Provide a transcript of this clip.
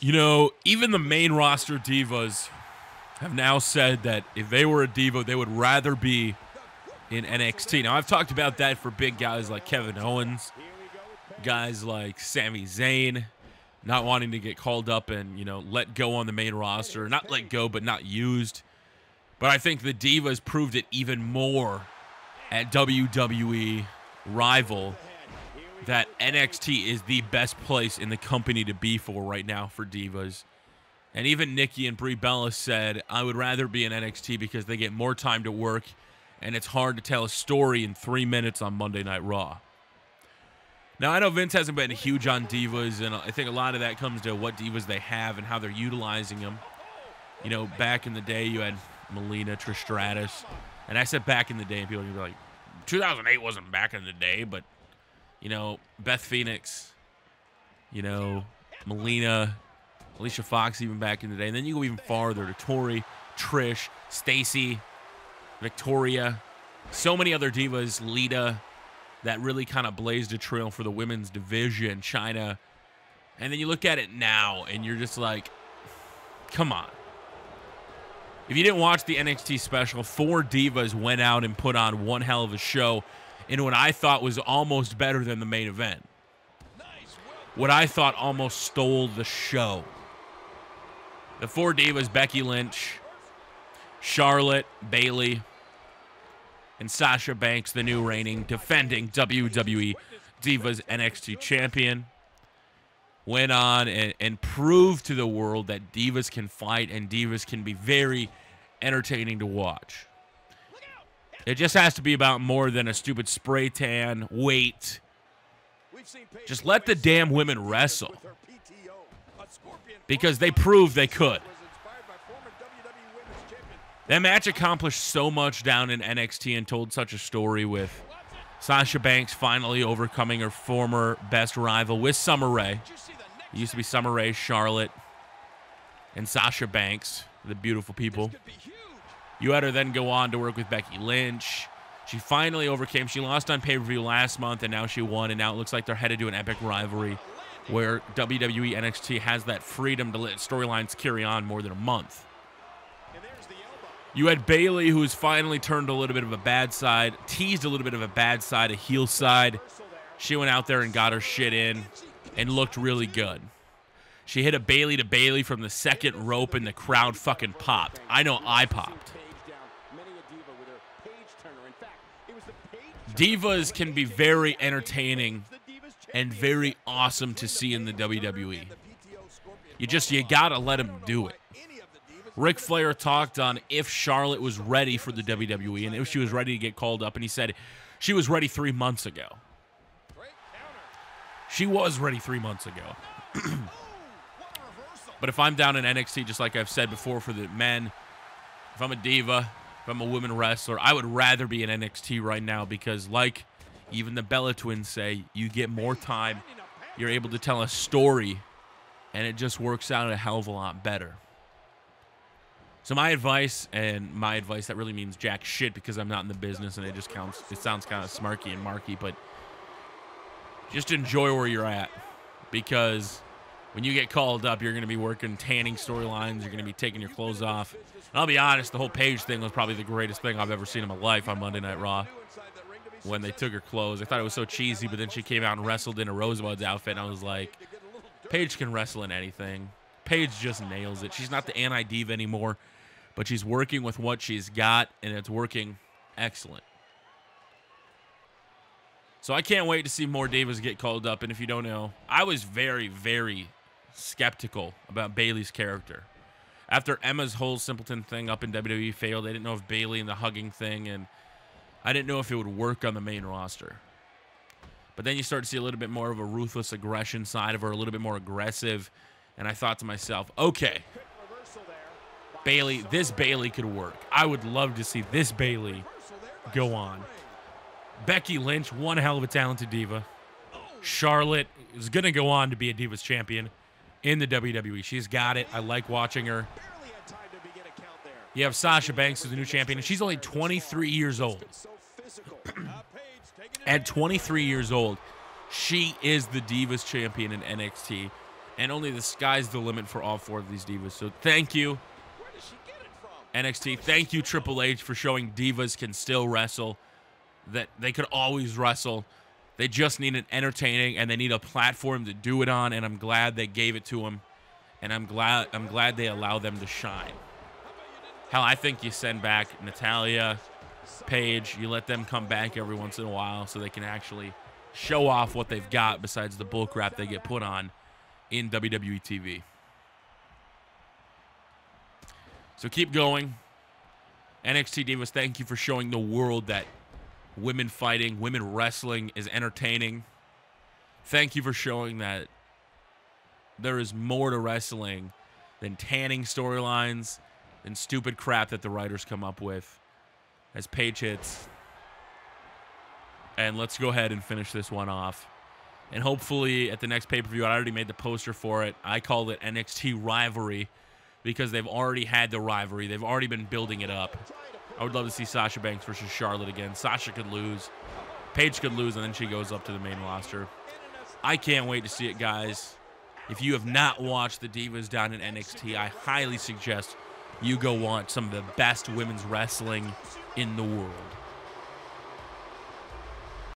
You know, even the main roster divas have now said that if they were a diva, they would rather be in NXT. Now, I've talked about that for big guys like Kevin Owens, guys like Sami Zayn, not wanting to get called up and, you know, let go on the main roster. Not let go, but not used. But I think the divas proved it even more at WWE Rival, that NXT is the best place in the company to be for right now for divas. And even Nikki and Brie Bella said, I would rather be in NXT because they get more time to work, and it's hard to tell a story in 3 minutes on Monday Night Raw. Now, I know Vince hasn't been huge on divas, and I think a lot of that comes to what divas they have and how they're utilizing them. You know, back in the day, you had Melina, Trish Stratus, and I said back in the day, and people would be like, 2008 wasn't back in the day, but, you know, Beth Phoenix, you know, Melina, Alicia Fox even back in the day. And then you go even farther to Tori, Trish, Stacy, Victoria, so many other divas, Lita, that really kind of blazed a trail for the women's division, China. And then you look at it now, and you're just like, come on. If you didn't watch the NXT special, 4 divas went out and put on one hell of a show in what I thought was almost better than the main event. What I thought almost stole the show. The 4 divas, Becky Lynch, Charlotte, Bayley, and Sasha Banks, the new reigning, defending WWE Divas NXT champion, went on and proved to the world that divas can fight and divas can be very entertaining to watch. It just has to be about more than a stupid spray tan, weight. Just let the damn women wrestle. Because they proved they could. That match accomplished so much down in NXT and told such a story with Sasha Banks finally overcoming her former best rival with Summer Rae. It used to be Summer Rae, Charlotte, and Sasha Banks, the beautiful people. You had her then go on to work with Becky Lynch. She finally overcame. She lost on pay-per-view last month, and now she won, and now it looks like they're headed to an epic rivalry where WWE NXT has that freedom to let storylines carry on more than a month. You had Bayley, who's finally turned a little bit of a bad side, teased a little bit of a bad side, a heel side. She went out there and got her shit in and looked really good. She hit a Bayley to Bayley from the second rope, and the crowd fucking popped. I know I popped. Divas can be very entertaining and very awesome to see in the WWE. You gotta let them do it. Ric Flair talked on if Charlotte was ready for the WWE and if she was ready to get called up, and he said she was ready 3 months ago. She was ready 3 months ago. But if I'm down in NXT, just like I've said before for the men, if I'm a diva, if I'm a women wrestler, I would rather be in NXT right now because, like even the Bella Twins say, you get more time, you're able to tell a story, and it just works out a hell of a lot better. So my advice, and my advice that really means jack shit because I'm not in the business and it just counts, it sounds kind of smarky and marky, but just enjoy where you're at, because when you get called up, you're going to be working tanning storylines, you're going to be taking your clothes off. And I'll be honest, the whole Paige thing was probably the greatest thing I've ever seen in my life on Monday Night Raw. When they took her clothes, I thought it was so cheesy, but then she came out and wrestled in a Rosebud's outfit, and I was like, Paige can wrestle in anything. Paige just nails it. She's not the anti-diva anymore, but she's working with what she's got, and it's working excellent. So I can't wait to see more divas get called up, and if you don't know, I was very, very skeptical about Bayley's character. After Emma's whole simpleton thing up in WWE failed, I didn't know if Bayley and the hugging thing, and I didn't know if it would work on the main roster. But then you start to see a little bit more of a ruthless aggression side of her, a little bit more aggressive, and I thought to myself, okay, Bayley, this Bayley could work. I would love to see this Bayley go on. Becky Lynch, one hell of a talented diva. Charlotte is going to go on to be a Divas champion in the WWE. She's got it. I like watching her. You have Sasha Banks as the new champion, and she's only 23 years old. At 23 years old, she is the Divas champion in NXT, And only the sky's the limit for all 4 of these divas. So thank you, NXT. Thank you, Triple H, for showing divas can still wrestle, that they could always wrestle. They just need an entertaining, and they need a platform to do it on, and I'm glad they gave it to them. And I'm glad they allow them to shine. Hell, I think you send back Natalya, Paige, you let them come back every once in a while so they can actually show off what they've got besides the bullcrap they get put on in WWE TV. So keep going. NXT Divas, thank you for showing the world that women fighting, women wrestling is entertaining. Thank you for showing that there is more to wrestling than tanning storylines and stupid crap that the writers come up with as Paige hits. And let's go ahead and finish this one off. And hopefully at the next pay-per-view, I already made the poster for it. I called it NXT Rivalry because they've already had the rivalry. They've already been building it up. I would love to see Sasha Banks versus Charlotte again. Sasha could lose. Paige could lose, and then she goes up to the main roster. I can't wait to see it, guys. If you have not watched the Divas down in NXT, I highly suggest you go watch some of the best women's wrestling in the world.